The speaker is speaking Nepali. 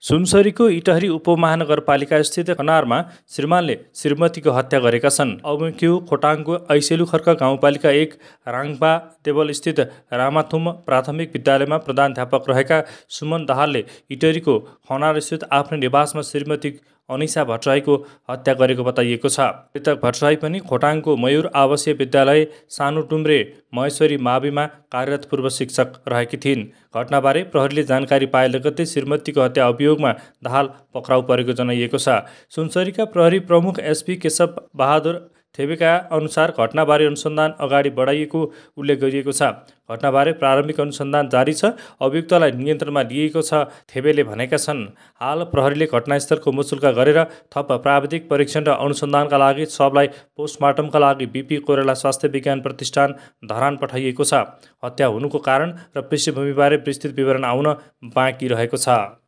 सुनसरीको इटहरी उपमहानगरपालिका स्थित खनारमा श्रीमानले श्रीमतीको हत्या गरेका छन्। अबक्यु खोटाङको ऐसेलु खर्क गाउँपालिका 1 राङपा देवल स्थित रामाथुम प्राथमिक विद्यालयमा प्रधानाध्यापक रहेका सुमन दाहालले इटहरीको खनार स्थित आफ्नो निवासमा श्रीमती अनिसा भट्टराईको हत्या गरेको बताइएको छ। मृतक भट्टराई पनि खोटाङको मयूर आवासीय विद्यालय सानो टुम्रे महेश्वरी माविमा कार्यरत पूर्व शिक्षक रहेकी थिइन्। घटनाबारे प्रहरीले जानकारी पाए लगत्तै श्रीमतीको हत्या अभियोगमा दाहाल पक्राउ परेको जनाइएको छ। सुनसरीका प्रहरी प्रमुख एसपी केशव बहादुर थेबेका अनुसार घटनाबारे अनुसन्धान अगाडि बढाइएको उल्लेख गरिएको छ। घटनाबारे प्रारम्भिक अनुसन्धान जारी छ। अभियुक्तलाई नियन्त्रणमा लिएको छ थेबेले भनेका छन्। हाल प्रहरीले घटनास्थलको मुचुल्का गरेर थप प्राविधिक परीक्षण र अनुसन्धानका लागि शवलाई पोस्टमार्टमका लागि बीपी कोइराला स्वास्थ्य विज्ञान प्रतिष्ठान धरान पठाइएको छ। हत्या हुनुको कारण र पृष्ठभूमिबारे विस्तृत विवरण आउन बाँकी रहेको छ।